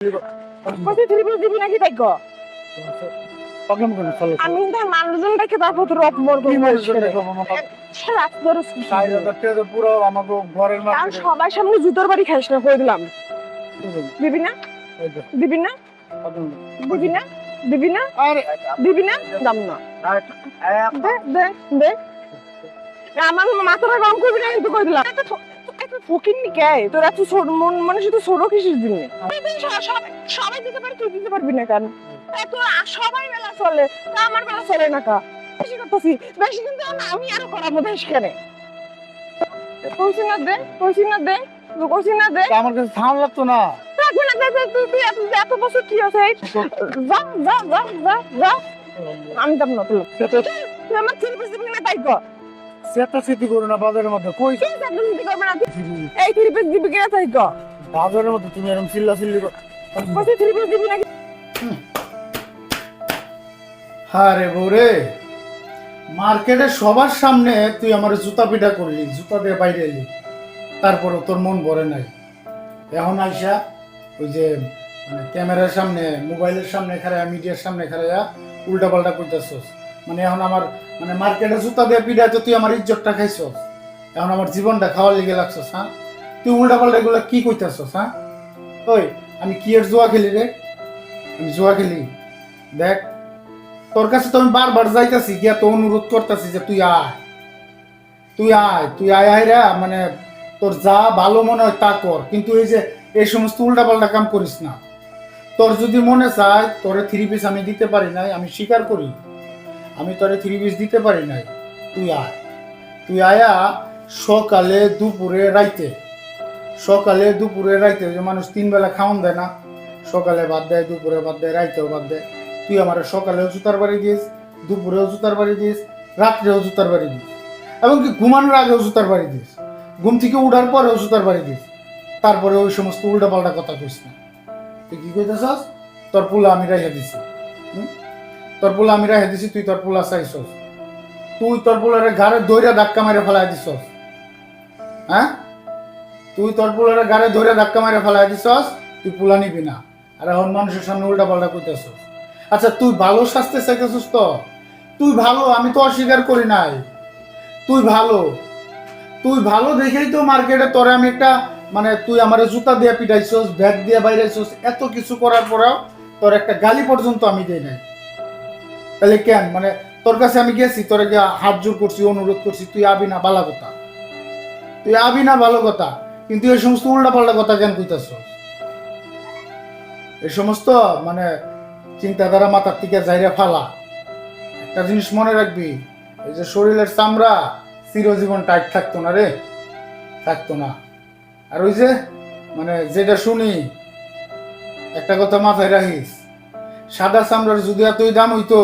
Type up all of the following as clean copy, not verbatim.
কত ত্রিপুরা দিবি নাকি তাই গো প্রবলেম কোন চলো আমি তো মানুষজনটাকে তারপর তোর অপমান কি করবো মানুষজন রাত ধরে 4000 টাকা পুরো আমাকে ঘরের আর মাঝে সবার সামনে জুতোর বাড়ি খাইস না কই দিলাম দিবি না দিবি না দিবি না দিবি না আরে দিবি না দাম না দে দে দে আমার মাথাটা গরম করবি না কিন্তু কই দিলাম এত ফকির নি কে তোর এত ছোট মন মানে শুধু ছোট কিসের জন্য সবাই দিতে পারে তুই দিতে পারবি না কেন এত সবাই বেলা চলে তা আমার বেলা চলে না কা বেশি করতেছি বেশি কিন্তু আমি আরো করাবো বেশ কেন কইছি না দে কইছি না দে কইছি না দে আমার কাছে থাম লাগতো না রাখবি না দে তুই এত বছর কি আছে যা যা যা যা যা আমি যাব না তুই আমার ছেলে বেশি না তাই কর সেটা স্মৃতি করো না বাজারের মধ্যে কই কি চাকরি দিতে করবে না এই থ্রি পিস দিবি কিনা তাই কর বাজারের মধ্যে তুমি এরকম চিল্লা চিল্লি কত থ্রি পিস দিবি নাকি হারে বউরে মার্কেটে সবার সামনে তুই আমার জুতা পিটা করলি জুতা দিয়ে বাইরে এলি তারপরও তোর মন ভরে নাই এখন আইসা ওই যে মানে ক্যামেরার সামনে মোবাইলের সামনে খারাইয়া মিডিয়ার সামনে খারাইয়া উল্টা পাল্টা করতেছস মানে এখন আমার মানে মার্কেটে জুতা দিয়ে পিটাতে তুই আমার ইজ্জতটা খাইছস এখন আমার জীবনটা খাওয়ার লিগে লাগছস হ্যাঁ তুই উল্টা পাল্টা এগুলো কি কইতাছস হ্যাঁ ওই আমি কি এর জুয়া খেলি রে আমি জুয়া খেলি দেখ তোর কাছে তো আমি বারবার যাইতাছি গিয়া তো অনুরোধ করতেছি যে তুই আয় তুই আয় রে মানে তোর যা ভালো মনে হয় তা কর কিন্তু এই যে এই সমস্ত উল্টাপাল্টা কাম করিস না তোর যদি মনে চায় তোরে থ্রি পিস আমি দিতে পারি নাই আমি স্বীকার করি আমি তোরে থ্রি পিস দিতে পারি নাই তুই আয়া সকালে দুপুরে রাইতে যে মানুষ 3 বেলা খাওয়ান দেয় না সকালে বাদ দেয় দুপুরে বাদ দেয় রাইতেও বাদ দেয় তুই আমার সকালেও জুতার বাড়ি দিস দুপুরেও জুতার বাড়ি দিস রাত্রেও জুতার বাড়ি দিস এমনকি ঘুমানোর আগেও জুতার বাড়ি দিস ঘুম থেকে উঠার পরেও জুতার বাড়ি দিস তারপরে ওই সমস্ত উল্টা পাল্টা কথা কইস না তুই কি কইতেছস তোর পোলা আমি রাইখা দিছি তুই তোর পোলা চাইছস তুই তোর পোলারে ঘাড়ে দইরা ধাক্কা মেরে ফেলাই দিছস হ্যাঁ তুই পোলা নিবি না আর এখন মানুষের সামনে উল্টা পাল্টা কইতেছস আচ্ছা তুই ভালো স্বাস্থ্য চাইতেছিস তো তুই ভালো আমি তো অস্বীকার করি নাই তুই ভালো দেখেই তো মার্কেটে তোরে আমি একটা মানে তুই আমার জুতা দিয়ে পিটাইছস ব্যাগ দিয়ে বাইরেছস এত কিছু করার পরেও তোর একটা গালি পর্যন্ত আমি দেই নাই তাহলে কেন মানে তোর কাছে আমি গেছি তোরে গিয়ে হাত জোর করছি অনুরোধ করছি তুই আবি না ভালো কথা কিন্তু এই সমস্ত উল্টা পাল্টা কথা কেন কইতাছস এই সমস্ত মানে চিন্তাধারা মাথার থেকে যাইরা ফালা একটা জিনিস মনে রাখবি এই যে শরীরের চামড়া চিরজীবন টাইট থাকতো না আর ওই যে মানে যেটা শুনি একটা কথা মাথায় রাখিস সাদা চামড়ার যদি এতই দাম হইতো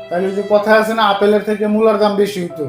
তাহলে ওই যে কথা আছে না আপেলের থেকে মূলার দাম বেশি হইতো